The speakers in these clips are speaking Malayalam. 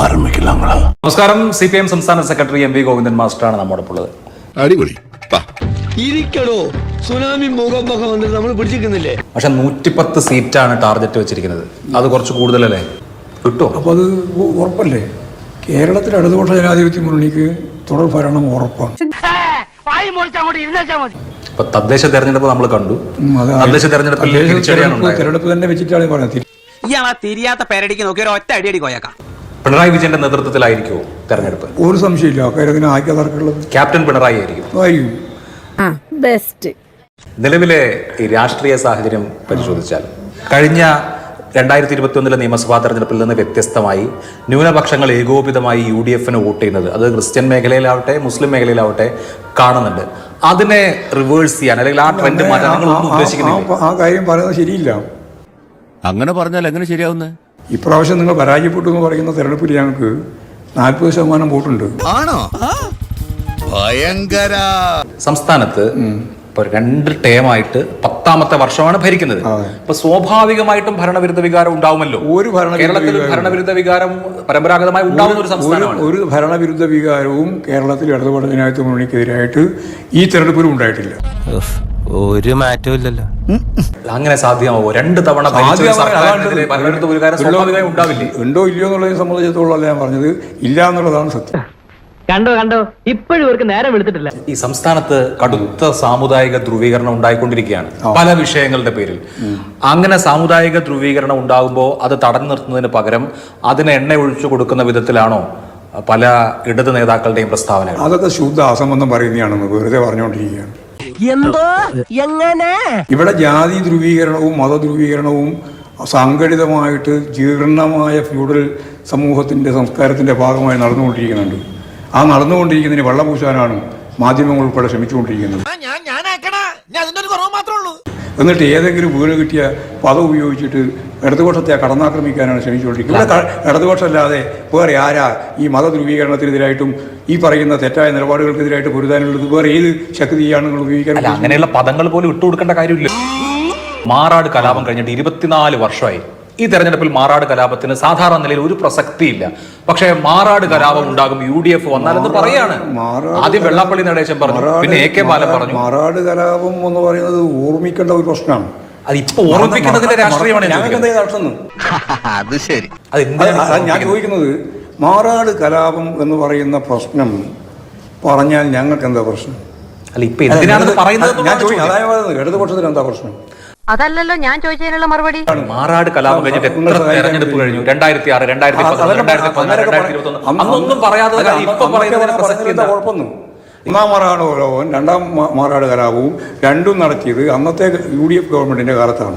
ആരംഭിക്കില്ല. നമസ്കാരം. CPM സംസ്ഥാന സെക്രട്ടറി MV ഗോവിന്ദൻ മാസ്റ്ററാണ് നമ്മോടൊപ്പം ഉള്ളത്. അടിപൊളി. ഇരിക്കടോ, സുനാമി മുഖമൊക്കെ വന്നിട്ട് നമ്മൾ പിടിച്ചിരിക്കുന്നില്ലേ? പക്ഷെ 110 സീറ്റാണ് ടാർഗറ്റ് വെച്ചിരിക്കുന്നത്. അത് കുറച്ച് കൂടുതലല്ലേ? കിട്ടുമോ? അപ്പോൾ അത് ഉറപ്പല്ലേ? കേരളത്തിൽ ഇടതുപക്ഷ ജനാധിപത്യ മുന്നണിക്ക് തുടർ ഭരണം ഉറപ്പാണ്. ഇപ്പൊ തദ്ദേശ തെരഞ്ഞെടുപ്പ് നമ്മൾ കണ്ടു. തദ്ദേശ തെരഞ്ഞെടുപ്പ് തന്നെ വെച്ചിട്ടാണ് പറഞ്ഞത്. ഇയാളാ തിരിയാത്ത പേരടിക്ക് നോക്കി ഒരു ഒറ്റ അടിയടി കോയക്കാം. പിണറായി വിജയന്റെ നേതൃത്വത്തിലായിരിക്കുമോ തെരഞ്ഞെടുപ്പ്? ഒരു സംശയമില്ല. കാര്യത്തിന് ആയിക്കാതർക്കുള്ളത് ക്യാപ്റ്റൻ പിണറായി ആയിരിക്കും. നിലവിലെ ഈ രാഷ്ട്രീയ സാഹചര്യം പരിശോധിച്ചാൽ കഴിഞ്ഞ 2021 നിയമസഭാ തെരഞ്ഞെടുപ്പിൽ നിന്ന് വ്യത്യസ്തമായി ന്യൂനപക്ഷങ്ങൾ ഏകോപിതമായി UDF വോട്ട് ചെയ്യുന്നത്, അത് ക്രിസ്ത്യൻ മേഖലയിലാവട്ടെ മുസ്ലിം മേഖലയിലാവട്ടെ കാണുന്നുണ്ട്. അതിനെ റിവേഴ്സ് ചെയ്യാൻ അല്ലെങ്കിൽ ആ ട്രെൻഡ് മാറ്റാൻ നിങ്ങൾ ഒന്നും ഉദ്ദേശിക്കുന്നില്ല? ആ കാര്യം പറയുന്നത് ശരിയില്ല. അങ്ങനെ പറഞ്ഞാൽ എങ്ങനെ ശരിയാവുന്നത്? ഇപ്രാവശ്യം നിങ്ങൾ പരാജയപ്പെട്ടു എന്ന് പറയുന്ന തെരഞ്ഞെടുപ്പിൽ ഞങ്ങൾക്ക് 40% വോട്ടുണ്ട്. ആണോ? ഭയങ്കര. സംസ്ഥാനത്ത് ഇപ്പൊ 2 ടേമായിട്ട് 10ാമത്തെ വർഷമാണ് ഭരിക്കുന്നത്. അപ്പൊ സ്വാഭാവികമായിട്ടും ഭരണവിരുദ്ധ വികാരം ഉണ്ടാവുമല്ലോ. കേരളത്തിൽ ഭരണവിരുദ്ധ വികാരം പരമ്പരാഗതമായി ഉണ്ടാവുന്ന ഒരു സംസ്ഥാനമാണ്. ഒരു ഭരണവിരുദ്ധ വികാരവും കേരളത്തിൽ ഇടതുപക്ഷ ജനാധിപത്യ മുന്നണിക്കെതിരായിട്ട് ഈ തെരഞ്ഞെടുപ്പിലും ഉണ്ടായിട്ടില്ല. ഒരു മാറ്റവും ഇല്ലല്ലോ. അങ്ങനെ സാധ്യമാവോ? 2 തവണ ഭരണവിരുദ്ധ വികാരം സ്വാഭാവികമായി ഉണ്ടാവില്ലേ? ഉണ്ടോ ഇല്ലയോ എന്നുള്ളതിനെ സംബന്ധിച്ചിടത്തോളം ഞാൻ പറഞ്ഞത് ഇല്ല എന്നുള്ളതാണ് സത്യം. കണ്ടോ ഇപ്പോഴും ഇവർക്ക് നേരം എടുത്തിട്ടില്ല. ഈ സംസ്ഥാനത്ത് കടുത്ത സാമുദായിക ധ്രുവീകരണം ഉണ്ടായിക്കൊണ്ടിരിക്കുകയാണ് പല വിഷയങ്ങളുടെ പേരിൽ. അങ്ങനെ സാമുദായിക ധ്രുവീകരണം ഉണ്ടാകുമ്പോൾ അത് തടഞ്ഞു നിർത്തുന്നതിന് പകരം അതിന് എണ്ണ ഒഴിച്ചു കൊടുക്കുന്ന വിധത്തിലാണോ പല ഇടത് നേതാക്കളുടെയും പ്രസ്താവനകൾ? അതൊക്കെ ശുദ്ധ അസംബന്ധം പറയുന്നതാണെന്ന് വെറുതെ പറഞ്ഞുകൊണ്ടിരിക്കുകയാണ്. എന്തോ എങ്ങനെ ഇവിടെ ജാതി ധ്രുവീകരണവും മതധ്രുവീകരണവും സംഘടിതമായിട്ട് ജീർണമായ ഫ്യൂഡൽ സമൂഹത്തിന്റെ സംസ്കാരത്തിന്റെ ഭാഗമായി നടന്നുകൊണ്ടിരിക്കുന്നുണ്ട്. ആ നടന്നുകൊണ്ടിരിക്കുന്നതിന് വെള്ളപൂശാനാണ് മാധ്യമങ്ങൾ ഉൾപ്പെടെ ശ്രമിച്ചുകൊണ്ടിരിക്കുന്നത്. എന്നിട്ട് ഏതെങ്കിലും വീട് കിട്ടിയ പദം ഉപയോഗിച്ചിട്ട് ഇടതുപക്ഷത്തെ കടന്നാക്രമിക്കാനാണ് ശ്രമിച്ചുകൊണ്ടിരിക്കുന്നത്. ഇവിടെ ഇടതുപക്ഷമല്ലാതെ വേറെ ആരാ ഈ മതധ്രുവീകരണത്തിനെതിരായിട്ടും ഈ പറയുന്ന തെറ്റായ നിലപാടുകൾക്കെതിരായിട്ട് പൊരുതാനുള്ളത്? വേറെ ഏത് ശക്തിയാണ് നിങ്ങൾ ഉപയോഗിക്കാൻ? അങ്ങനെയുള്ള പദങ്ങൾ പോലും ഇട്ടുകൊടുക്കേണ്ട കാര്യമില്ല. മാറാട് കലാപം കഴിഞ്ഞിട്ട് 24 വർഷമായി. ഈ തെരഞ്ഞെടുപ്പിൽ മാറാട് കലാപത്തിന് സാധാരണ നിലയിൽ ഒരു പ്രസക്തിയില്ല. പക്ഷേ മാറാട് കലാപം ഉണ്ടാകും UDF വന്നാലെന്ന് പറയാണ്. ആദ്യം വെള്ളാപ്പള്ളി നടേശൻ പറഞ്ഞു, പിന്നെ AK ബാലൻ പറഞ്ഞു. മാറാട് കലാപം എന്ന് പറയുന്നത് ഓർമ്മിക്കേണ്ട ഒരു പ്രശ്നമാണ്. അത് ഇപ്പൊ ഓർമ്മിക്കുന്നതിന്റെ രാഷ്ട്രീയമാണ്. അത് ശരി. ഞാൻ ചോദിക്കുന്നത്, മാറാട് കലാപം എന്ന് പറയുന്ന പ്രശ്നം പറഞ്ഞാൽ ഞങ്ങൾക്ക് എന്താ പ്രശ്നം? അല്ല, ഇപ്പൊ എന്തിനാണ് പറയുന്നത്? അതായത് ഇടതുപക്ഷത്തിന് എന്താ പ്രശ്നം? അതല്ലല്ലോ ഞാൻ ചോദിച്ചതിനുള്ള മറുപടി. മാറാട് കലാപം കഴിഞ്ഞിട്ട് എത്ര തെരഞ്ഞെടുപ്പ് കഴിഞ്ഞു? 2006, 2010, 2011, 2021. അന്നൊന്നും പറയാതെ ഇപ്പൊ പറയുന്നതിന് പ്രസക്തി എന്താ? കുഴപ്പമൊന്നും. ഒന്നാം മാറാട് കലാപവും രണ്ടാം മാറാട് കലാപവും രണ്ടും നടത്തിയത് അന്നത്തെ UDF ഗവൺമെന്റിന്റെ കാലത്താണ്.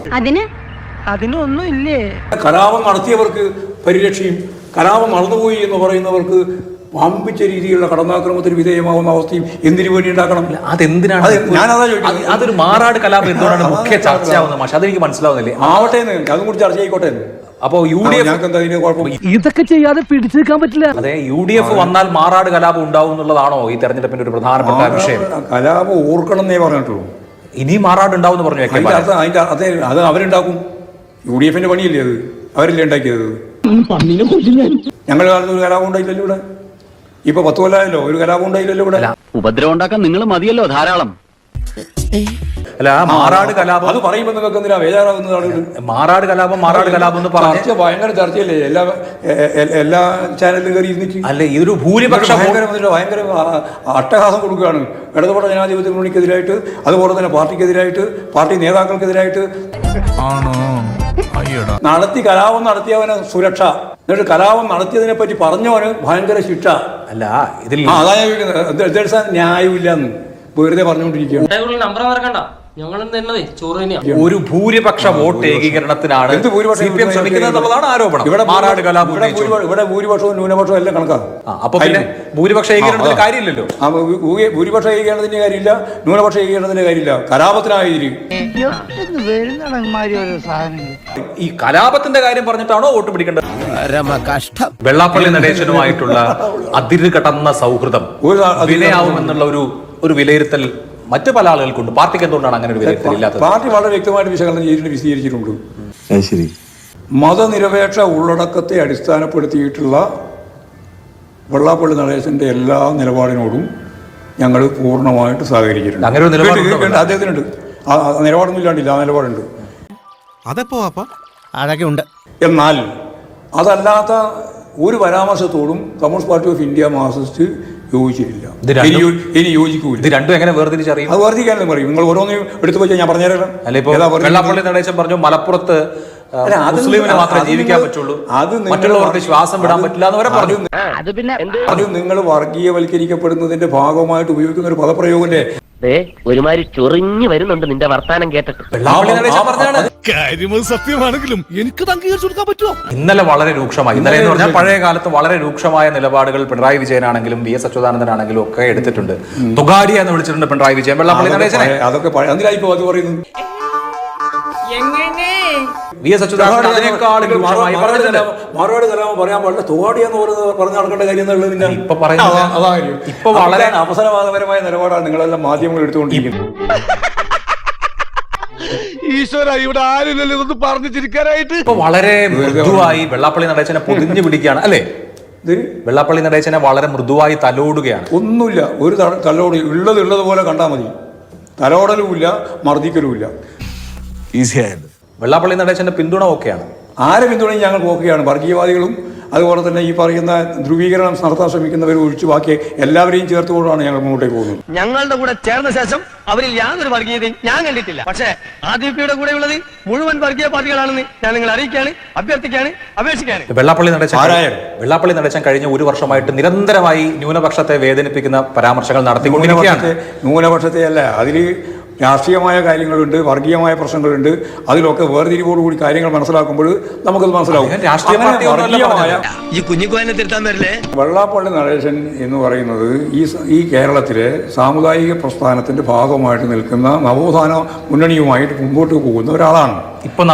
അതിനൊന്നും ഇല്ലേ? കലാപം നടത്തിയവർക്ക് പരിരക്ഷയും കലാപം നടന്നുപോയി എന്ന് പറയുന്നവർക്ക് വമ്പിച്ച രീതിയിലുള്ള കടന്നാക്രമണത്തിന് വിധേയമാവുന്ന അവസ്ഥയും എന്തിനു വേണ്ടി ഉണ്ടാക്കണം? അതെന്തിനാണ്? ഞാനതാ ചോദിക്കുന്നത്. അതൊരു മാറാട് കലാപം എന്തുകൊണ്ടാണ് മുഖ്യ ചർച്ചയാവുന്നത്? പക്ഷെ അതെനിക്ക് മനസ്സിലാവുന്നില്ലേ. ആവട്ടെ, അതും കൂടി ചർച്ച ആയിക്കോട്ടെ. അപ്പൊ UDF ഇതൊക്കെ ചെയ്യാതെ പിടിച്ചു നിൽക്കാൻ പറ്റില്ല. അതെ, UDF വന്നാൽ മാറാട് കലാപം ഉണ്ടാവും എന്നുള്ളതാണോ ഈ തെരഞ്ഞെടുപ്പിന്റെ ഒരു പ്രധാനപ്പെട്ട വിഷയം? കലാപം ഓർക്കണം എന്നേ പറഞ്ഞിട്ടുള്ളൂ. ഇനി മാറാട് ഉണ്ടാവും എന്ന് പറഞ്ഞു. അത് അവരുണ്ടാക്കും. UDFന്റെ പണിയല്ലേ അത്? അവരല്ലേ ഉണ്ടാക്കിയത്? ഞങ്ങളുടെ കാലത്ത് ഒരു കലാപം ഉണ്ടായില്ലല്ലോ ഇവിടെ. ഇപ്പൊ 10 കൊല്ലമായല്ലോ, ഒരു കലാപം ഉണ്ടായില്ലല്ലോ ഇവിടെ. ഉപദ്രവം ഉണ്ടാക്കാൻ നിങ്ങൾ മതിയല്ലോ ധാരാളം. അല്ല, മാറാട് കലാപം അത് പറയുമ്പോൾ നിങ്ങൾക്ക് എന്തിനാ വേജാറാകുന്നത്? ആളുകൾ മാറാട് കലാപം എന്ന് പറഞ്ഞു ഭയങ്കര ചർച്ചയല്ലേ എല്ലാ ചാനലിലും കയറി ഇരുന്നിട്ട്? അല്ലെ, ഇതൊരു ഭൂരിപക്ഷം ഭയങ്കര അട്ടഹാസം കൊടുക്കുകയാണ് ഇടതുപക്ഷ ജനാധിപത്യ മുന്നണിക്കെതിരായിട്ട്, അതുപോലെ തന്നെ പാർട്ടിക്കെതിരായിട്ട്, പാർട്ടി നേതാക്കൾക്കെതിരായിട്ട്. കലാപം നടത്തിയവന് സുരക്ഷ, എന്നിട്ട് കലാപം നടത്തിയതിനെ പറ്റി പറഞ്ഞവന് ഭയങ്കര ശിക്ഷ. അല്ല, ഇതിൽ ന്യായമില്ലെന്ന് വെറുതെ പറഞ്ഞുകൊണ്ടിരിക്കുകയാണ്. ഒരു ഭൂരിപക്ഷ വോട്ട് ഏകീകരണത്തിനാണ് CPM ശ്രമിക്കുന്നത് എന്നുള്ളതാണ് ആരോപണം. ഇവിടെ ഭൂരിപക്ഷവും ന്യൂനപക്ഷവും എല്ലാം കണക്കാണ്. അപ്പൊ പിന്നെ ഭൂരിപക്ഷ ഏകീകരണത്തിന് കാര്യമില്ലല്ലോ. ഭൂരിപക്ഷ ഏകീകരണത്തിന്റെ കാര്യമില്ല, ന്യൂനപക്ഷ ഏകീകരണത്തിന്റെ കാര്യമില്ല, കലാപത്തിനായിരിക്കും. ഈ കലാപത്തിന്റെ കാര്യം പറഞ്ഞിട്ടാണോ വോട്ട് പിടിക്കേണ്ടത്? വെള്ളാപ്പള്ളി നടേശനുമായിട്ടുള്ള അതിര് കടന്ന സൗഹൃദം വിനയാവുമെന്നുള്ള ഒരു വിലയിരുത്തൽ മറ്റു പല ആളുകൾക്കുണ്ട്. പാർട്ടിക്ക് എന്തുകൊണ്ടാണ് അങ്ങനെ ഒരു വിലയിരുത്തൽ ഇല്ലാത്തത്? പാർട്ടി വളരെ വ്യക്തമായിട്ട് വിശകലനം ചെയ്തിട്ട് വിശദീകരിച്ചിട്ടുണ്ട്. മതനിരപേക്ഷ ഉള്ളടക്കത്തെ അടിസ്ഥാനപ്പെടുത്തിയിട്ടുള്ള വെള്ളാപ്പള്ളി നടേശൻ്റെ എല്ലാ നിലപാടിനോടും ഞങ്ങൾ പൂർണ്ണമായിട്ട് സഹകരിച്ചിട്ടുണ്ട്. അങ്ങനെ ഒരു നിലപാടുണ്ടോ? അദ്ദേഹത്തിനുണ്ട്. ആ നിലപാടൊന്നും ഇല്ലാണ്ടില്ല, ആ നിലപാടുണ്ട്. അതെപ്പോ അതൊക്കെ ഉണ്ട്. എന്നാൽ അതല്ലാത്ത ഒരു പരാമർശത്തോടും communist party of India Marxist യോജിച്ചിട്ടില്ല. ഇനി യോജിക്കൂല. ഇത് രണ്ടും എങ്ങനെ വേർതിരിച്ചറിയും? അത് വേർതിരിക്കാനും പറയും. നിങ്ങൾ ഓരോന്നും എടുത്തു വെച്ചാൽ ഞാൻ പറഞ്ഞുതരാം. അല്ല, ഇപ്പൊ വെള്ളാപ്പള്ളി നടേശൻ പറഞ്ഞു മലപ്പുറത്ത് മുസ്ലിമിന് മാത്രമേ ജീവിക്കാൻ പറ്റുള്ളൂ, മറ്റുള്ളവർക്ക് ശ്വാസം വിടാൻ പറ്റില്ല എന്ന് വരെ പറഞ്ഞു. അത് നിങ്ങൾ വർഗീയവൽക്കരിക്കപ്പെടുന്നതിന്റെ ഭാഗമായിട്ട് ഉപയോഗിക്കുന്ന ഒരു പദപ്രയോഗമല്ലേ? ഒരുമാതിരി ചൊറിഞ്ഞു വരുന്നുണ്ട് നിന്റെ വർത്താനം കേട്ടിട്ട്. വെള്ളാപ്പള്ളി നടേശൻ പറഞ്ഞാണ്. കാര്യങ്ങൾ സത്യമാണെങ്കിലും എനിക്ക് അംഗീകരിച്ചു കൊടുക്കാൻ പറ്റുമോ? ഇന്നലെ വളരെ രൂക്ഷമായി, ഇന്നലെ എന്ന് പറഞ്ഞാൽ പഴയ കാലത്ത് വളരെ രൂക്ഷമായ നിലപാടുകൾ പിണറായി വിജയനാണെങ്കിലും VS അച്യുതാനന്ദനാണെങ്കിലും ഒക്കെ എടുത്തിട്ടുണ്ട്. തുകാരി എന്ന് വിളിച്ചിട്ടുണ്ട് പിണറായി വിജയൻ വെള്ളാപ്പള്ളി നടേശനെ. അതൊക്കെ അതിലായിപ്പോ അത് പറയുന്നു. VS അച്യുതാനന്ദൻ അതിനേക്കാൾ രൂക്ഷമായി പറഞ്ഞിട്ടുണ്ട്. മറുപടി കലാമ പറയാൻ പാടില്ല, തുകാടി എന്ന് പറഞ്ഞ് നടക്കേണ്ട കാര്യം എന്നുള്ളത് പിന്നെ ഇപ്പൊ പറയുന്നത് ഇപ്പൊ വളരെ അവസരവാദപരമായ നിലപാടാണ് നിങ്ങളെല്ലാം മാധ്യമങ്ങൾ എടുത്തുകൊണ്ടിരിക്കുന്നത്. ഈശ്വര, ഇവിടെ ആരുമില്ലല്ലോ ഇതൊന്ന് പറഞ്ഞു ചിരിക്കാനായിട്ട്. ഇപ്പൊ വളരെ മൃദുവായി വെള്ളാപ്പള്ളി നടേശനെ പൊതിഞ്ഞു പിടിക്കുകയാണ് അല്ലേ? വെള്ളാപ്പള്ളി നടേശനെ വളരെ മൃദുവായി തലോടുകയാണ്. ഒന്നുമില്ല, ഒരു തലോട് ഉള്ളതുപോലെ കണ്ടാൽ മതി. തലോടലുമില്ല, മർദ്ദിക്കലുമില്ല. ഈസിയായത്. വെള്ളാപ്പള്ളി നടേശന്റെ പിന്തുണ ഒക്കെയാണ്. ആരെ പിന്തുണയും ഞങ്ങൾ നോക്കുകയാണ്. വർഗീയവാദികളും അതുപോലെ തന്നെ ഈ പറയുന്ന ധ്രുവീകരണം നടത്താൻ ശ്രമിക്കുന്നവർ ഒഴിച്ചു ബാക്കി എല്ലാവരെയും ചേർത്തുകൊണ്ടാണ് ഞങ്ങൾ മുന്നോട്ടേക്ക് പോകുന്നത്. ഞങ്ങളുടെ കൂടെ ചേർന്ന ശേഷം അവരിൽ യാതൊരു വർഗീയതയും ഞാൻ കണ്ടിട്ടില്ല. പക്ഷേ ADPയുടെ കൂടെ ഉള്ളത് മുഴുവൻ വർഗീയ പാർട്ടികളാണെന്ന് ഞാൻ നിങ്ങളെ അറിയിക്കുകയാണ്, അഭ്യർത്ഥിക്കുകയാണ്, അപേക്ഷിക്കുകയാണ്. വെള്ളാപ്പള്ളി നടേശൻ കഴിഞ്ഞ ഒരു വർഷമായിട്ട് നിരന്തരമായി ന്യൂനപക്ഷത്തെ വേദനിപ്പിക്കുന്ന പരാമർശങ്ങൾ നടത്തിക്കൊണ്ടിരിക്കുകയാണ്. ന്യൂനപക്ഷത്തെ അല്ല, അതിൽ രാഷ്ട്രീയമായ കാര്യങ്ങളുണ്ട്, വർഗീയമായ പ്രശ്നങ്ങളുണ്ട്. അതിലൊക്കെ വേർതിരിവോടുകൂടി കാര്യങ്ങൾ മനസ്സിലാക്കുമ്പോൾ നമുക്കത് മനസ്സിലാവും. ഈ കുഞ്ഞിക്കോയനെ തിരുത്താൻ വരില്ലേ? വെള്ളാപ്പള്ളി നടേശൻ എന്ന് പറയുന്നത് ഈ കേരളത്തിലെ സാമുദായിക പ്രസ്ഥാനത്തിന്റെ ഭാഗമായിട്ട് നിൽക്കുന്ന നവോത്ഥാന മുന്നണിയുമായിട്ട് മുമ്പോട്ട് പോകുന്ന ഒരാളാണ്. ഇപ്പോൾ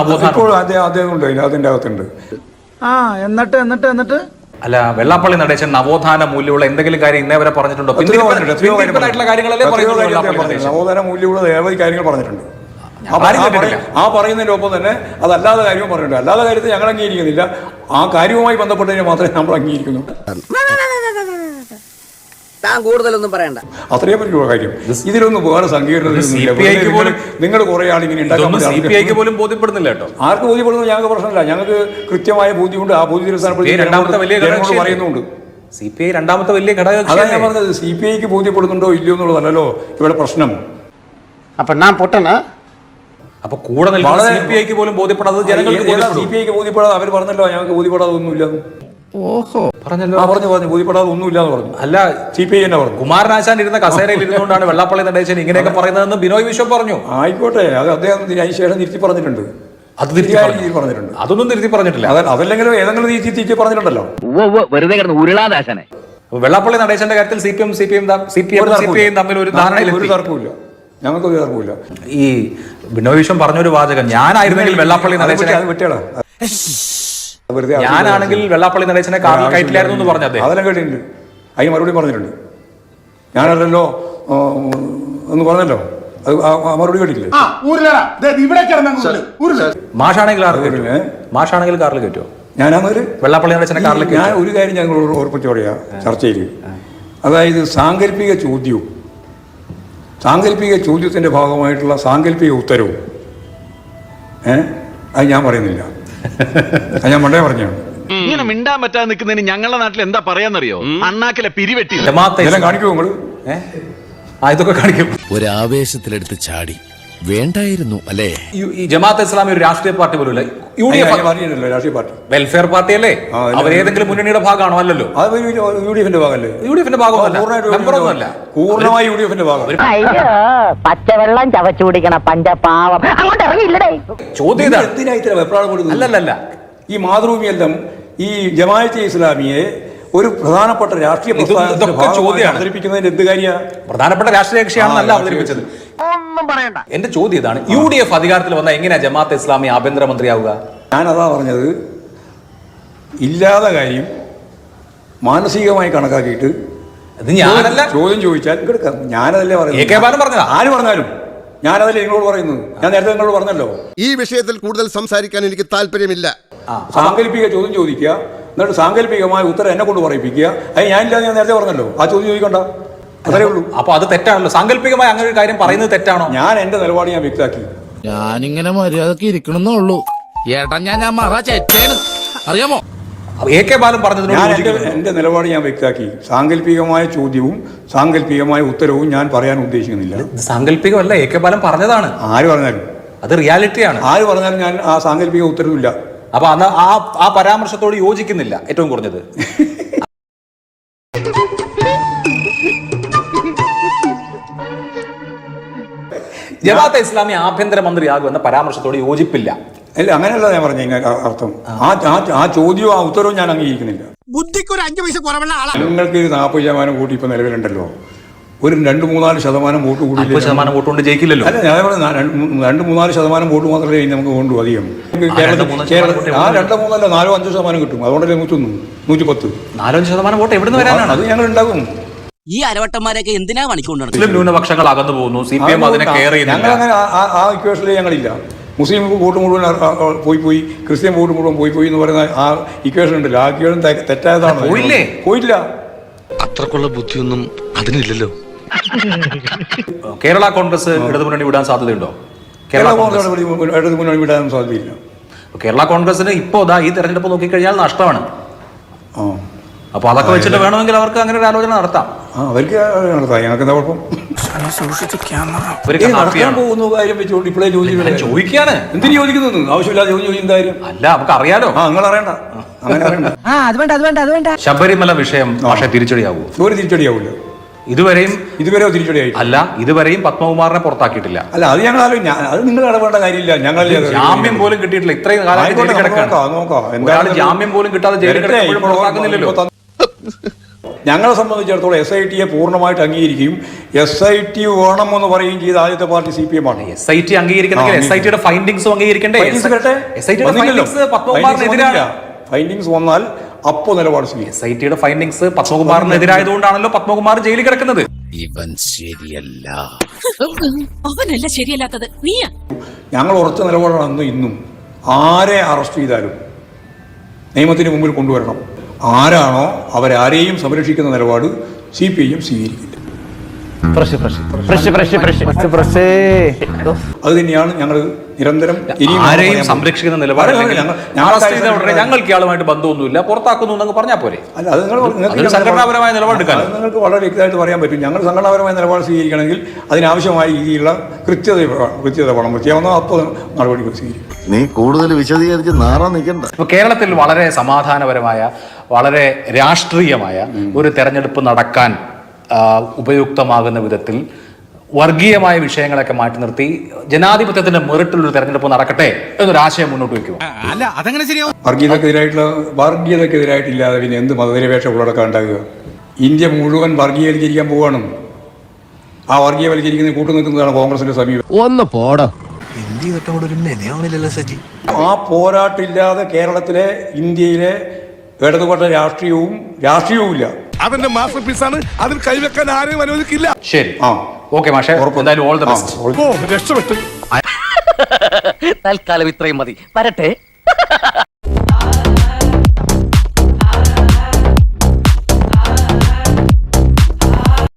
അദ്ദേഹം ഉണ്ട്, അതിന്റെ അകത്തുണ്ട്. എന്നിട്ട് അല്ല, വെള്ളാപ്പള്ളി നടേശൻ നവോത്ഥാന മൂല്യമുള്ള എന്തെങ്കിലും കാര്യം ഇന്നേ വരെ പറഞ്ഞിട്ടുണ്ടോ? നവോത്ഥാന മൂല്യമുള്ള നിരവധി കാര്യങ്ങൾ പറഞ്ഞിട്ടുണ്ട്. ആ പറയുന്നതിനൊപ്പം തന്നെ അതല്ലാതെ കാര്യവും പറഞ്ഞിട്ടുണ്ട്. അല്ലാതെ കാര്യത്തെ ഞങ്ങൾ അംഗീകരിക്കുന്നില്ല, ആ കാര്യവുമായി ബന്ധപ്പെട്ടതിനെ മാത്രമേ നമ്മൾ അംഗീകരിക്കുന്നു. താൻ കൂടുതലൊന്നും പറയണ്ട. അത്രയേ പറ്റുള്ള കാര്യം. ഇതിലൊന്നും വേറെ സങ്കീർണത നിങ്ങൾ കുറെ ആളിങ്ങനെ CPI പോലും ബോധ്യപ്പെടുന്നില്ല കേട്ടോ. ആർക്ക് ബോധ്യപ്പെടുന്നത് ഞങ്ങൾക്ക് പ്രശ്നമില്ല. ഞങ്ങൾക്ക് കൃത്യമായ ബോധ്യമുണ്ട്. ആ ബോധ്യത്തിൽ പറയുന്നുണ്ട്. CPI രണ്ടാമത്തെ വലിയ ഘടകം. അതാണ് ഞാൻ പറഞ്ഞത്. CPIക്ക് ബോധ്യപ്പെടുന്നുണ്ടോ ഇല്ലയോ എന്നുള്ളതല്ലോ ഇവിടെ പ്രശ്നം. അപ്പൊ കൂടെ നിൽക്കുന്ന CPIക്ക് പോലും ബോധ്യപ്പെടാതെ ജനങ്ങൾക്ക് CPIക്ക് ബോധ്യപ്പെടാതെ അവർ പറഞ്ഞല്ലോ ഞങ്ങൾക്ക് ബോധ്യപ്പെടാതെ ഒന്നുമില്ല. പറഞ്ഞു ബോധ്യപ്പെടാതെ ഒന്നുമില്ലാന്ന് പറഞ്ഞു. അല്ല, CPI തന്നെ പറഞ്ഞു. കുമാരനാശാൻ ഇരുന്ന കസേരയിൽ ഇരുന്നുകൊണ്ടാണ് വെള്ളാപ്പള്ളി നടേശൻ ഇങ്ങനെയൊക്കെ പറയുന്നതെന്ന് ബിനോയ് വിശ്വം പറഞ്ഞു. ആയിക്കോട്ടെ, അത് അദ്ദേഹം അതിനുശേഷം തിരുത്തി പറഞ്ഞിട്ടുണ്ട്. അത് പറഞ്ഞിട്ടുണ്ട്. അതൊന്നും തിരുത്തി പറഞ്ഞിട്ടില്ല. അതല്ലെങ്കിലും ഏതെങ്കിലും തിരുത്തി പറഞ്ഞിട്ടുണ്ടല്ലോ. വെറുതെ കിടന്ന് ഉരുളാദാശനെ. വെള്ളാപ്പള്ളി നടേശന്റെ കാര്യത്തിൽ CPM തമ്മിൽ ഒരു ധാരണയിൽ ഒരു തർക്കമില്ല, ഞങ്ങൾക്ക് ഒരു തർക്കമില്ല. ഈ ബിനോയ് വിശ്വം പറഞ്ഞൊരു വാചകം, ഞാനായിരുന്നെങ്കിൽ വെള്ളാപ്പള്ളി നടേശനെ ഞാനാണെങ്കിൽ വെള്ളാപ്പള്ളി നടേശനെ കാറിൽ കയറ്റില്ലായിരുന്നു എന്ന് പറഞ്ഞു. അതെല്ലാം കേട്ടിട്ടുണ്ട്, അതിന് മറുപടി പറഞ്ഞിട്ടുണ്ട്. ഞാനല്ലല്ലോ എന്ന് പറഞ്ഞല്ലോ, അത് മറുപടി കേട്ടില്ലേ? മാഷാണെങ്കിൽ കാറിൽ കയറ്റുമോ? ഞാനൊരു വെള്ളാപ്പള്ളി നടേശനെ കാറിൽ ഞാൻ ഒരു കാര്യം ഞങ്ങൾ ഓർപ്പിച്ചു പറയാ ചർച്ചയിൽ. അതായത് സാങ്കല്പിക ചോദ്യത്തിന്റെ ഭാഗമായിട്ടുള്ള സാങ്കല്പിക ഉത്തരവും അത് ഞാൻ പറയുന്നില്ല. ഞാൻ മണ്ടേ പറഞ്ഞാണ്. ഇങ്ങനെ മിണ്ടാൻ പറ്റാതെ നിൽക്കുന്നതിന് ഞങ്ങളുടെ നാട്ടിൽ എന്താ പറയാന്നറിയോ? അണ്ണാക്കിലെ പിരിവെട്ടി കാണിക്കൂ നിങ്ങൾ. ഇതൊക്കെ കാണിക്കും. ഒരാവേശത്തിലെടുത്ത് ചാടി വേണ്ടായിരുന്നു അല്ലേ? ഈ ജമാഅത്ത് ഇസ്ലാമി ഒരു രാഷ്ട്രീയ പാർട്ടി പോലും രാഷ്ട്രീയ പാർട്ടി, വെൽഫെയർ പാർട്ടി അല്ലേ? അവരേതെങ്കിലും മുന്നണിയുടെ ഭാഗമാണോ? അല്ലല്ലോ. UDFന്റെ ഭാഗമല്ലേ? UDFന്റെ ഭാഗമല്ല, പൂർണ്ണമായി UDFന്റെ ഭാഗം. പച്ചവെള്ളം ചവച്ചു കുടിക്കണ പഞ്ചപാവം അങ്ങോട്ട് ഇറങ്ങിയില്ലടേ. ചോദ്യം അല്ലല്ല, ഈ മാതൃഭൂമിയെല്ലാം ഈ ജമാഅത്തെ ഇസ്ലാമിയെ ഒരു പ്രധാനപ്പെട്ട രാഷ്ട്രീയ അവതരിപ്പിക്കുന്നതിന് എന്ത് കാര്യമാണ്? പ്രധാനപ്പെട്ട രാഷ്ട്രീയ കക്ഷിയാണെന്നല്ല അവതരിപ്പിച്ചത്. ഒന്നും പറയണ്ട. എന്റെ ചോദ്യം ഇതാണ്, UDF അധികാരത്തിൽ വന്നാൽ എങ്ങനെയാ ജമാഅത്തെ ഇസ്ലാമി ആഭ്യന്തരമന്ത്രിയാവുക? ഞാനതാ പറഞ്ഞത്. ഇല്ലാത്ത കാര്യം മാനസികമായി കണക്കാക്കിയിട്ട് ചോദ്യം ചോദിച്ചാൽ ഞാനതല്ലേ പറയുന്നത്. ആര് പറഞ്ഞാലും ഞാനതല്ലേ നിങ്ങളോട് പറയുന്നത്. ഞാൻ നേരത്തെ നിങ്ങളോട് പറഞ്ഞല്ലോ, ഈ വിഷയത്തിൽ കൂടുതൽ സംസാരിക്കാൻ എനിക്ക് താല്പര്യമില്ല. സാങ്കല്പിക ചോദ്യം ചോദിക്കുക, എന്നിട്ട് സാങ്കല്പികമായ ഉത്തരം എന്നെ കൊണ്ട് പറയിപ്പിക്കുക. അത് ഞാനില്ലാതെ ഞാൻ നേരത്തെ പറഞ്ഞല്ലോ, ആ ചോദ്യം ചോദിക്കണ്ട, അത്രേ ഉള്ളൂ. അപ്പൊ അത് തെറ്റാണല്ലോ, സാങ്കല്പികമായി അങ്ങനെ ഒരു കാര്യം പറയുന്നത് തെറ്റാണോ? ഞാൻ എന്റെ നിലപാട് ഞാൻ വ്യക്തമാക്കി. ഞാനിങ്ങനെ മര്യാദക്ക് ഇരിക്കണമെന്നേ ഉള്ളൂ. ഏട്ടാ ഞാൻ മറ ചേച്ചേന് അറിയാമോ? AK ബാലൻ പറഞ്ഞതിനോട് ഞാൻ യോജിക്കുന്നു. എന്റെ നിലപാട് ഞാൻ വ്യക്തമാക്കി. സാങ്കല്പികമായ ചോദ്യവും സാങ്കല്പികമായ ഉത്തരവും ഞാൻ പറയാൻ ഉദ്ദേശിക്കുന്നില്ല. സാങ്കല്പികമല്ല, AK ബാലൻ പറഞ്ഞതാണ്. ആര് പറഞ്ഞാലും അത് റിയാലിറ്റിയാണ്. ആര് പറഞ്ഞാലും ഞാൻ ആ സാങ്കല്പിക ഉത്തരവില്ല. അപ്പൊ അന്ന് ആ പരാമർശത്തോട് യോജിക്കുന്നില്ല ഏറ്റവും കുറഞ്ഞത്. ജമാഅത്തെ ഇസ്ലാമി ആഭ്യന്തരമന്ത്രിയാകുമെന്ന പരാമർശത്തോട് യോജിപ്പില്ല. അല്ല, അങ്ങനെയല്ല ഞാൻ പറഞ്ഞ അർത്ഥം. ആ ചോദ്യവും ആ ഉത്തരവും ഞാൻ അംഗീകരിക്കുന്നില്ല. ബുദ്ധിക്ക് ഒരു 5 പൈസ കുറവുള്ള ആളാ. നിങ്ങൾക്ക് 40% വോട്ട് ഇപ്പൊ നിലവിലുണ്ടല്ലോ, ഒരു 2-3-4% വോട്ട് കൂടി 40% വോട്ട് കൊണ്ട് ജയിക്കില്ലല്ലോ. അല്ല, ഞാൻ 2-3-4% വോട്ട് മാത്രമേ നമുക്ക് കൊണ്ടു അധികം. കേരളത്തിൽ 2-3 4-5% കിട്ടും. അതുകൊണ്ടല്ലേ 110 4-5% വോട്ട് എവിടെ നിന്ന് വരാനാണ്? അത് ഞങ്ങൾ ഉണ്ടാകും. ഈ അരവട്ടന്മാരൊക്കെ എന്തിനാ പണിക്കൊണ്ടാണ്? മുസ്ലിം ന്യൂനപക്ഷങ്ങൾ അകന്നു പോകുന്നു, CPM അതിനെ കെയർ ചെയ്യുന്നില്ല. ഞങ്ങളങ്ങനെ ആ ഇക്വേഷനിൽ ഞങ്ങളില്ല. മുസ്ലിം വോട്ട് മുഴുവൻ പോയി, ക്രിസ്ത്യൻ വോട്ട് മുഴുവൻ പോയി എന്ന് പറയുന്ന ആ ഇക്വേഷൻ ഉണ്ടല്ലോ, ആ ഇക്വേഷൻ തെറ്റായതാണ്. പോയില്ല. അത്രക്കുള്ള ബുദ്ധിയൊന്നും അതിനില്ലല്ലോ. കേരള കോൺഗ്രസ് ഇടതുമുന്നണി വിടാൻ സാധ്യതയുണ്ടോ? കേരള കോൺഗ്രസ് ഇടതുമുന്നണി വിടാനും സാധ്യതയില്ല. കേരള കോൺഗ്രസിന് ഇപ്പോ ഈ തെരഞ്ഞെടുപ്പ് നോക്കിക്കഴിഞ്ഞാൽ നഷ്ടമാണ്. ആ, അപ്പൊ അതൊക്കെ വെച്ചിട്ട് വേണമെങ്കിൽ അവർക്ക് അങ്ങനെ ഒരു ആലോചന നടത്താം. അവർക്ക് നടത്താം. ഞങ്ങൾക്ക് എന്താ കുഴപ്പം? നടക്കാൻ പോകുന്ന കാര്യം വെച്ചുകൊണ്ട് ഇപ്പോഴേ ചോദിക്കാണ്. എന്തിനു ചോദിക്കുന്നു? ആവശ്യമില്ലാതെ ചോദിക്കുന്ന കാര്യം അല്ല, നമുക്ക് അറിയാലോ. നിങ്ങൾ അറിയണ്ട, അങ്ങനെ അറിയണ്ട. ശബരിമല വിഷയം പക്ഷേ തിരിച്ചടിയാവൂ? ഒരു തിരിച്ചടിയാവില്ല. ഇതുവരെ തിരിച്ചടിയായി അല്ല, ഇതുവരെയും പത്മകുമാറിനെ പുറത്താക്കിയിട്ടില്ല. അല്ല, അത് ഞങ്ങൾ അത് നിങ്ങൾ ഇടപെടേണ്ട കാര്യമില്ല. ഞങ്ങൾ ജാമ്യം പോലും കിട്ടിയിട്ടില്ല. ഇത്രയും കാലം നോക്കാം. ജാമ്യം പോലും കിട്ടാതെ ജയിലിൽ കിടക്കുമ്പോഴും പുറത്താക്കുന്നില്ലല്ലോ. ഞങ്ങളെ സംബന്ധിച്ചിടത്തോളം SIT പൂർണ്ണമായിട്ട് അംഗീകരിക്കുകയും SIT വേണമെന്ന് പറയുകയും ചെയ്ത ആദ്യത്തെ പാർട്ടി CPM ആണ്. SIT അംഗീകരിക്കണമെങ്കിൽ SIT ഫൈൻഡിങ്സും അംഗീകരിക്കണ്ടേ? ഫൈൻഡിങ്സ് വന്നാൽ അപ്പോ നിലപാട് സ്വീകരിക്കും. SIT ഫൈൻഡിങ്സ് പത്മകുമാറിനെതിരായതുകൊണ്ടാണല്ലോ പത്മകുമാർ ജയിലിൽ കിടക്കുന്നത്. ഇവൻ ശരിയല്ല. അവനല്ല ശരിയല്ലാത്തത്, നീയാ. ഞങ്ങൾ ഉറച്ച നിലപാടാണ് അന്നും ഇന്നും. ആരെ അറസ്റ്റ് ചെയ്താലും നിയമത്തിന് മുമ്പിൽ കൊണ്ടുവരണം. ആരാണോ അവരാരെയും സംരക്ഷിക്കുന്ന നിലപാട് CPIM സ്വീകരിക്കില്ല. അത് തന്നെയാണ് ഞങ്ങൾ നിരന്തരം ആരെയും സംരക്ഷിക്കുന്ന നിലപാട്. ഞങ്ങൾക്ക് ഇയാളുമായിട്ട് ബന്ധമൊന്നുമില്ല, പുറത്താക്കുന്നു എന്നങ്ങ് പറഞ്ഞാൽ പോരെ? അല്ല, അത് നിങ്ങൾക്ക് സംഘടനാപരമായ നിലപാടെടുക്കാൻ നിങ്ങൾക്ക് വളരെ വ്യക്തമായിട്ട് പറയാൻ പറ്റും. ഞങ്ങൾ സംഘടനാപരമായ നിലപാട് സ്വീകരിക്കണമെങ്കിൽ അതിനാവശ്യമായ രീതിയിലുള്ള കൃത്യത വേണം. കൃത്യമാണോ അപ്പോൾ നടപടി സ്വീകരിക്കും. നീ കൂടുതൽ വിശദീകരിച്ച് നാറാൻ നിൽക്കണ്ട. ഇപ്പൊ കേരളത്തിൽ വളരെ സമാധാനപരമായ, വളരെ രാഷ്ട്രീയമായ ഒരു തെരഞ്ഞെടുപ്പ് നടക്കാൻ ഉപയുക്തമാകുന്ന വിധത്തിൽ വർഗീയമായ വിഷയങ്ങളൊക്കെ മാറ്റി നിർത്തി ജനാധിപത്യത്തിന്റെ മെറിറ്റിലൊരു തെരഞ്ഞെടുപ്പ് നടക്കട്ടെ എന്നൊരാശയം മുന്നോട്ട് വയ്ക്കുക. അല്ല, അതങ്ങനെ ശരിയാവും. വർഗീയതക്കെതിരായിട്ടില്ലാതെ പിന്നെ എന്ത് മതനിരപേക്ഷ ഉള്ളടക്കം ഉണ്ടാകുക? ഇന്ത്യ മുഴുവൻ വർഗീയവൽക്കരിക്കാൻ പോവുകയാണ്. ആ വർഗീയവൽക്കരിക്കുന്ന കൂട്ടുനിൽക്കുന്നതാണ് കോൺഗ്രസിന്റെ സമീപം. ഒന്ന് പോടോ. ആ പോരാട്ടില്ലാതെ കേരളത്തിലെ ഇന്ത്യയിലെ ഇടതുപക്ഷ രാഷ്ട്രീയവും ഇല്ല. അവന്റെ മാസ്റ്റർ പീസാണ്. അതിൽ കൈവെക്കാൻ ആരെയും അനുവദിക്കില്ല. ശരി, ഓക്കെ മാഷേ, എന്തായാലും ഓൾ ദ ബെസ്റ്റ്. രക്ഷപ്പെട്ടു. തൽക്കാലം ഇത്രയും മതി. വരട്ടെ.